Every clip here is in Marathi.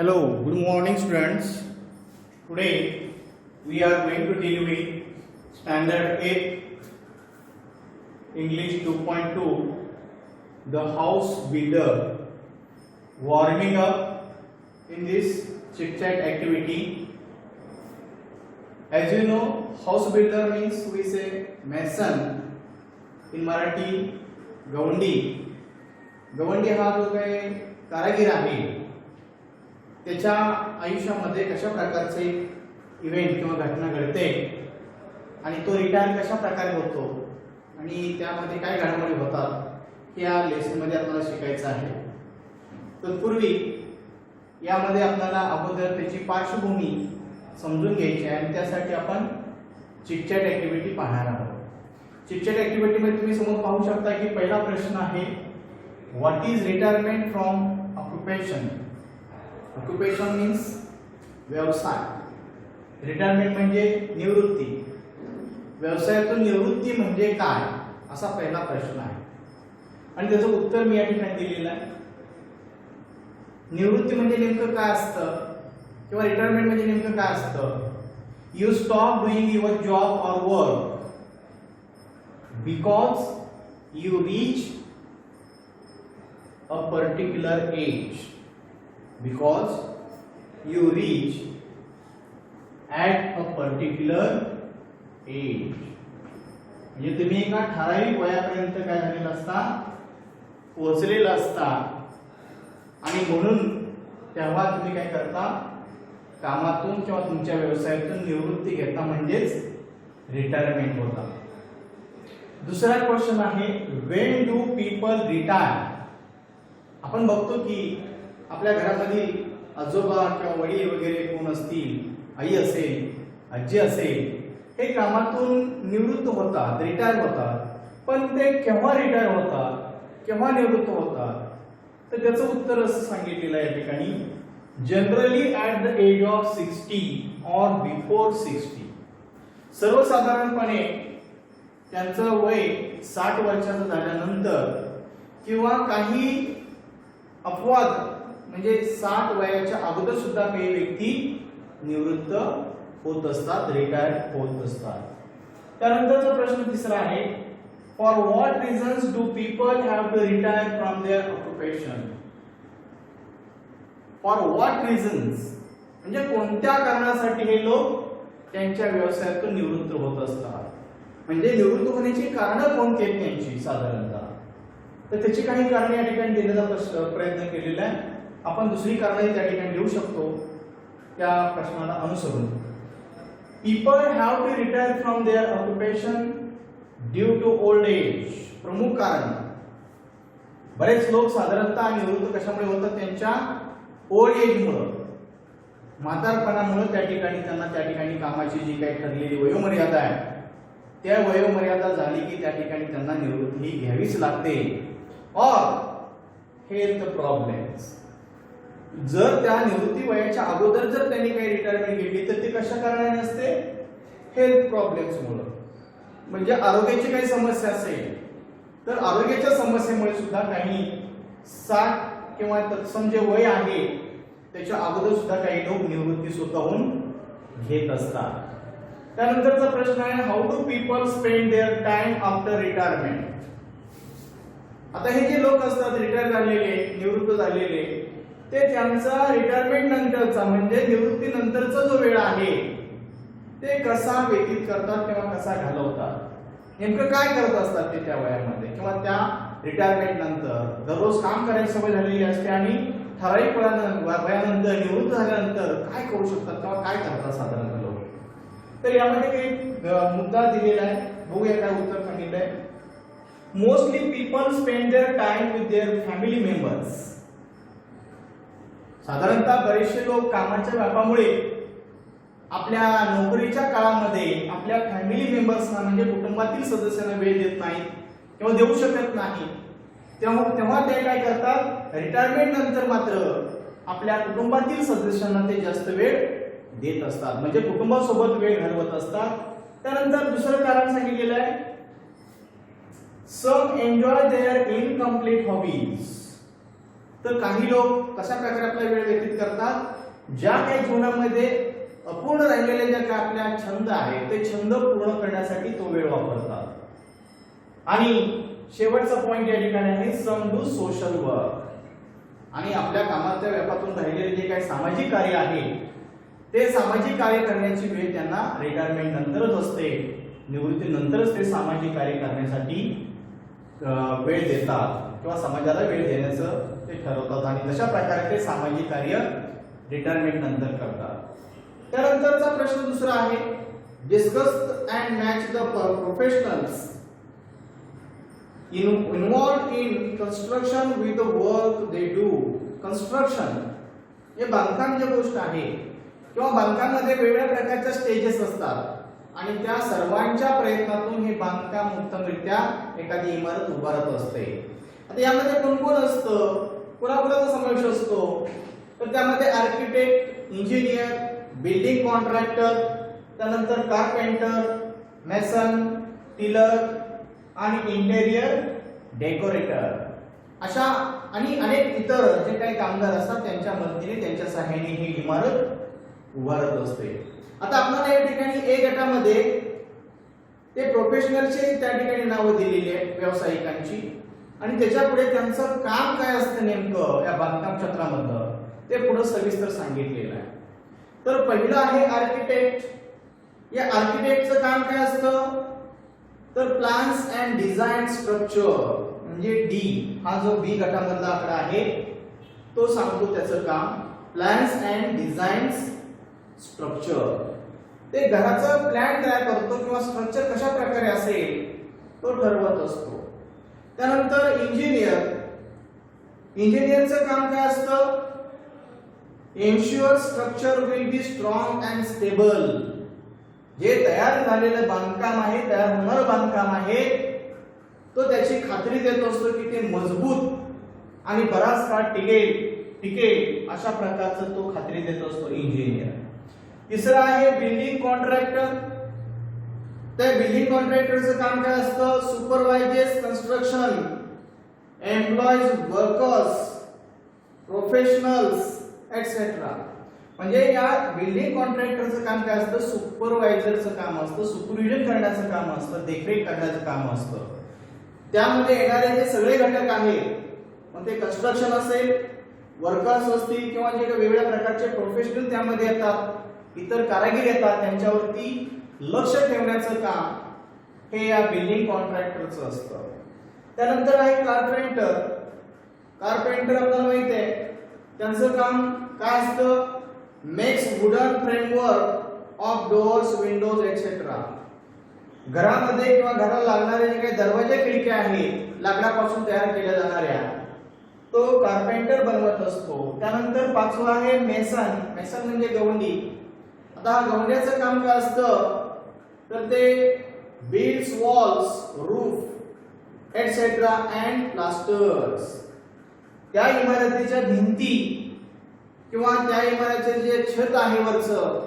Hello, good morning students. Today we are going to deal with standard 8 English 2.2 the house builder. Warming up in this chit chat activity. As you know, house builder means we say mason. In Marathi गवंडी. गवंडी हा जो काही कारागीर आहे त्याच्या आयुष्यामध्ये कशा प्रकारचे इव्हेंट किंवा घटना घडते आणि तो रिटायर कशा प्रकारे होतो आणि त्यामध्ये काय घडामोडी होतात या लेसन मध्ये आपल्याला शिकायचं आहे. तत्पूर्वी यामध्ये आपल्याला अगोदर त्याची पार्श्वभूमी समजून घ्यायची आहे आणि त्यासाठी आपण चिटचॅट ऍक्टिव्हिटी पाहणार आहोत. चिटचॅट ऍक्टिव्हिटी मध्ये तुम्ही समोर पाहू शकता की पहिला प्रश्न आहे what is retirement from occupation. Occupation means व्यवसाय. रिटायरमेंट म्हणजे निवृत्ती. व्यवसायातून निवृत्ती म्हणजे काय असा पहिला प्रश्न आहे आणि त्याचं उत्तर मी या ठिकाणी दिलेलं आहे. निवृत्ती म्हणजे नेमकं काय असतं किंवा रिटायरमेंट म्हणजे नेमकं काय असतं. You stop doing your job or work because you reach a particular age. Because you reach at a particular age. म्हणजे तुम्ही एका ठराविक वयापर्यंत काय झालेला असता पोहोचलेला असता आणि म्हणून तेव्हा तुम्ही काय करता कामातून किंवा तुमच्या व्यवसायातून निवृत्ती घेता म्हणजेच रिटायरमेंट होता. दुसरा क्वेश्चन आहे व्हेन डू पीपल रिटायर. आपण बघतो की आपल्या घरामध्ये आजोबा किंवा वडील वगैरे कोण असतील, आई असेल, आजी असेल, हे कामातून निवृत्त होतात, रिटायर होतात. पण ते केव्हा रिटायर होतात, केव्हा निवृत्त होतात, तर त्याचं उत्तर असं सांगितलेलं आहे या ठिकाणी generally at the age of 60 और बिफोर 60. सर्वसाधारणपणे त्यांचं वय 60 वर्षाचं झाल्यानंतर किंवा काही अपवाद म्हणजे 60 वयाच्या अगोदर सुद्धा काही व्यक्ती निवृत्त होत असतात, रिटायर होत असतात. त्यानंतरचा प्रश्न तिसरा आहे for what reasons do people have to retire from their occupation. For what reasons म्हणजे कोणत्या कारणासाठी हे लोक त्यांच्या व्यवसायातून निवृत्त होत असतात. म्हणजे निवृत्त होण्याची कारण कोणती आहेत त्यांची साधारणतः, तर त्याची काही कारणे या ठिकाणी देण्याचा प्रयत्न केलेला आहे. आपण दुसरी कारणही त्या ठिकाणी देऊ शकतो त्या प्रश्नाला अनुसरून. People have to retire from their occupation due to old age. प्रमुख कारण बरेच लोक साधारणतः निवृत्त कशामुळे होतात त्यांच्या ओल्ड एज मुळे, म्हातारपणामुळे त्या ठिकाणी कामाची जी काही ठरलेली वयोमर्यादा आहे त्या वयोमर्यादा झाली की त्या ठिकाणी त्यांना निवृत्ती घ्यावीच लागते. और हेल्थ प्रॉब्लेम्स. जर त्या निवृत्ती वयाच्या अगोदर जर त्यांनी काही रिटायरमेंट घेतली तर ते कशा कारणाने असते, हेल्थ प्रॉब्लेम्स मुळे. म्हणजे आरोग्याची काही समस्या असेल तर आरोग्याच्या समस्येमुळे सुद्धा काही 60 किंवा तत्सम जे वय आहे त्याच्या अगोदर सुद्धा काही लोक निवृत्ती स्वतःहून घेत असतात. त्यानंतरचा प्रश्न आहे how do people spend their time after retirement. आता हे जे लोक असतात रिटायर झालेले, निवृत्त झालेले, ते त्यांचा रिटायरमेंट नंतरचा म्हणजे निवृत्ती नंतरचा जो वेळ आहे ते कसा व्यतीत करतात किंवा कसा घालवतात, नेमकं काय करत असतात ते त्या वयामध्ये किंवा त्या रिटायरमेंट नंतर. दररोज काम करायची सवय झालेली असते आणि ठराविक वयानंतर निवृत्त झाल्यानंतर काय करू शकतात किंवा काय करतात साधारणतः लोक. तर यामध्ये एक मुद्दा दिलेला आहे, बघूया काय उत्तर सांगितलं आहे. Mostly people spend their time with their family members. साधारणतः बरेचसे लोक कामाच्या व्यापामुळे आपल्या नोकरीच्या काळामध्ये आपल्या फॅमिली मेंबर्सना म्हणजे कुटुंबातील सदस्यांना वेळ देत नाहीत किंवा देऊ शकत नाही. तेव्हा ते काय करतात, रिटायरमेंट नंतर मात्र आपल्या कुटुंबातील सदस्यांना ते जास्त वेळ देत असतात, म्हणजे कुटुंबासोबत वेळ घालवत असतात. त्यानंतर दुसरं कारण सांगितलेलं आहे सम एन्जॉय देअर इनकम्प्लीट हॉबीज. तर काही लोक कशा प्रकारे आपला वेळ व्यतीत करतात करतात, ज्या काही जीवनामध्ये अपूर्ण राहिलेले ज्या काही आपल्या छंद आहेत ते छंद पूर्ण करण्यासाठी तो वेळ वापरतात. आणि शेवटचा पॉइंट या ठिकाणी आहे सम डू सोशल वर्क. आणि आपल्या कामाच्या व्यापातून राहिलेले जे काही सामाजिक कार्य आहे ते सामाजिक कार्य करण्याची वेळ त्यांना रिटायरमेंट नंतरच असते. निवृत्तीनंतरच ते सामाजिक कार्य करण्यासाठी वेळ देतात किंवा समाजाला वेळ देण्याचं ते ठरवतात आणि तशा प्रकारे ते सामाजिक कार्य रिटायरमेंट नंतर करतात. त्यानंतरचा प्रश्न दुसरा आहे discuss and match the professionals involved in construction with the work they do. Construction हे बांधकाम जी गोष्ट आहे किंवा बांधकामामध्ये वेगवेगळ्या प्रकारच्या स्टेजेस असतात आणि त्या सर्वांच्या प्रयत्नातून हे बांधकाम उत्तमरित्या एखादी इमारत उभारत असते. आता यामध्ये कोण कोण असतं, कोणाकोणाचा समावेश असतो, तर त्यामध्ये आर्किटेक्ट, इंजिनियर, बिल्डिंग कॉन्ट्रॅक्टर, त्यानंतर कारपेंटर, मेसन, टिलर आणि इंटेरियर डेकोरेटर अशा आणि अनेक इतर जे काही कामगार असतात त्यांच्या मदतीने त्यांच्या सहाय्याने ही इमारत उभारत असते. आता आपल्याला या ठिकाणी ए गटामध्ये ते प्रोफेशनलचे त्या ठिकाणी नावं दिलेली आहेत व्यावसायिकांची आणि त्याच्या पुढे त्यांचं काम काय असतं नेमकं या बांधकाम क्षेत्रामधलं ते पुढे सविस्तर सांगितलेलं आहे. तर पहिलं आहे आर्किटेक्ट. या आर्किटेक्टचं काम काय असतं, तर प्लॅन्स अँड डिझाइन स्ट्रक्चर म्हणजे डी हा जो बी गटामधला आकडा आहे तो सांगतो त्याचं काम. प्लॅन्स अँड डिझाइन स्ट्रक्चर ते घराचं प्लॅन तयार करतो किंवा स्ट्रक्चर कशा प्रकारे असेल तो ठरवत असतो. त्यानंतर इंजिनियर. इंजिनियरचं काम काय असतं, ensure structure will be strong and stable. जे तयार झालेलं बांधकाम आहे, तयार होणारं बांधकाम आहे तो त्याची खात्री देत असतो की ते मजबूत आणि बराच काळ टिकेल अशा प्रकारचं तो खात्री देत असतो इंजिनियर. तिसरा आहे बिल्डिंग कॉन्ट्रॅक्टर. त्या बिल्डिंग कॉन्ट्रॅक्टरचं काम काय असतं, supervises construction, employees, workers, professionals etcetera. म्हणजे या बिल्डिंग कॉन्ट्रॅक्टरचं काम काय असतं, सुपरवायझरचं काम असतं, सुपरविजन करण्याचं काम असतं, देखरेख करण्याचं काम असतं. त्यामध्ये येणारे जे सगळे घटक आहेत मग ते कन्स्ट्रक्शन असेल, वर्कर्स असतील किंवा जे वेगवेगळ्या प्रकारचे प्रोफेशनल त्यामध्ये येतात, इतर कारागीर येतात, त्यांच्यावरती लक्ष ठेवण्याचं काम हे या बिल्डिंग कॉन्ट्रॅक्टरचं असतं. त्यानंतर आहे कारपेंटर. कारपेंटर आपल्याला माहिती आहे त्यांचं काम काय असतं, makes wooden framework of doors, Windows etcetera. घरामध्ये किंवा घराला लागणारे जे काही दरवाजे खिडक्या आहेत लाकडापासून तयार केल्या जाणाऱ्या तो कारपेंटर बनवत असतो. त्यानंतर पाचवा आहे मेसन. मेसन म्हणजे गवंडी. आता गवंड्याचं काम काय असतं, तर ते builds walls, roof etcetera and plasters. त्या इमारतीच्या भिंती किंवा त्या इमारतीचे जे छत आहे वरचं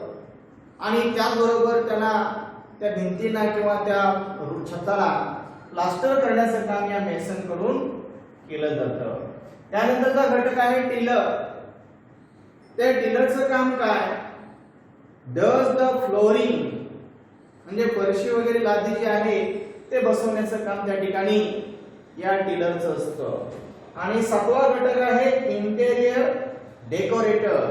आणि त्याचबरोबर त्याला त्या भिंतीला किंवा त्या छताला प्लास्टर करण्याचं काम या मेसन कडून केलं जातं. त्यानंतरचा घटक आहे टिलर. त्या टिलरचं काम काय, डज द फ्लोरिंग म्हणजे फरशी वगैरे लादी जी आहे ते बसवण्याचं काम त्या ठिकाणी या टिलरचं असतं. आणि सातवा घटक आहे इंटेरियर डेकोरेटर.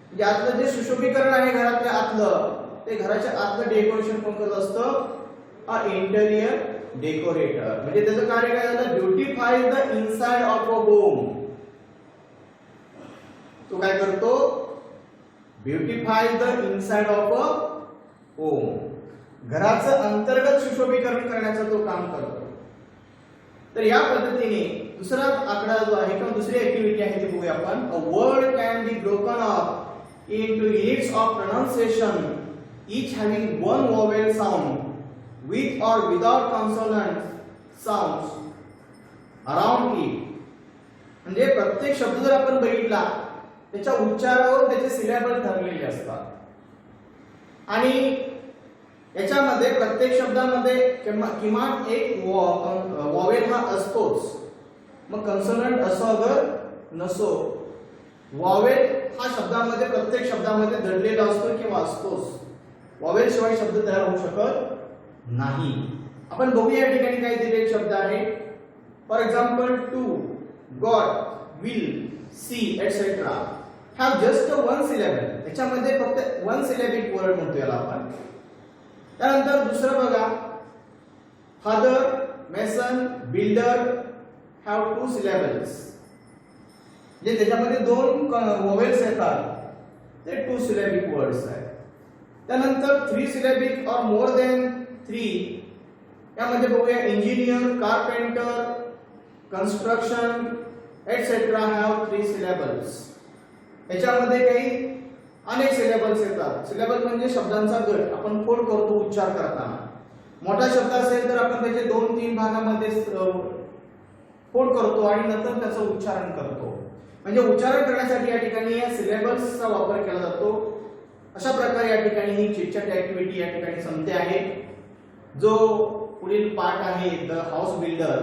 म्हणजे आतलं जे सुशोभीकरण आहे घरातल्या आतलं ते घराच्या आतलं डेकोरेशन कोण करत असतं, इंटेरियर डेकोरेटर. म्हणजे त्याचं कार्य काय झालं, beautify the inside of a home. तो काय करतो, beautify the inside of a home. घराचं अंतर्गत सुशोभीकरण करण्याचं तो काम करतो. तर या पद्धतीने दुसरा आकडा जो आहे किंवा दुसरी ऍक्टिव्हिटी आहे ती बघूया आपण. A word can be broken up into units of pronunciation each having one vowel sound with or without consonant sounds around it. म्हणजे प्रत्येक शब्द जर आपण बघितला त्याच्या उच्चारावर त्याचे सिलॅबल ठरलेले असतात आणि याच्यामध्ये प्रत्येक शब्दामध्ये किमान एक वॉवेल हा असतोच. मग कन्सोनंट असो अगर नसो वॉवेल हा शब्दामध्ये प्रत्येक शब्दामध्ये दडलेला असतो किंवा असतोच. वॉवेल शिवाय शब्द तयार होऊ शकत नाही. आपण बघूया या ठिकाणी काय दिलेले शब्द आहे. For example to, god, will, see etcetera have just one syllable. याच्यामध्ये फक्त वन सिलेबिक वर्ड म्हणतो याला आपण. त्यानंतर दुसरं बघा, father, mason, builder have two syllables. जे त्याच्यामध्ये दोन वॉवेल्स येतात ते टू सिलेबिक वर्ड्स आहेत. त्यानंतर थ्री सिलेबिक और मोर देन थ्री, यामध्ये बघूया engineer, carpenter, construction etcetera have three syllables. याच्यामध्ये काही अनेक सिलेबल्स येतात. सिलेबल म्हणजे शब्दांचा गट. आपण फोड करतो उच्चार करताना. मोठा शब्द असेल तर आपण त्याचे 2-3 भागामध्ये फोड करतो आणि नंतर त्याचं उच्चारण करतो. म्हणजे उच्चारण करण्यासाठी या ठिकाणी या सिलेबल्सचा वापर केला जातो. अशा प्रकारे या ठिकाणी ही चिटचॅट ऍक्टिव्हिटी या ठिकाणी संपते आहे. जो पुढील पार्ट आहे द हाऊस बिल्डर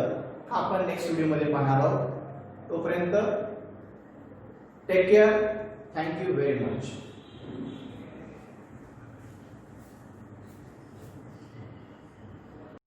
हा आपण नेक्स्ट व्हिडिओ मध्ये पाहणार आहोत. तोपर्यंत take care. Thank you very much.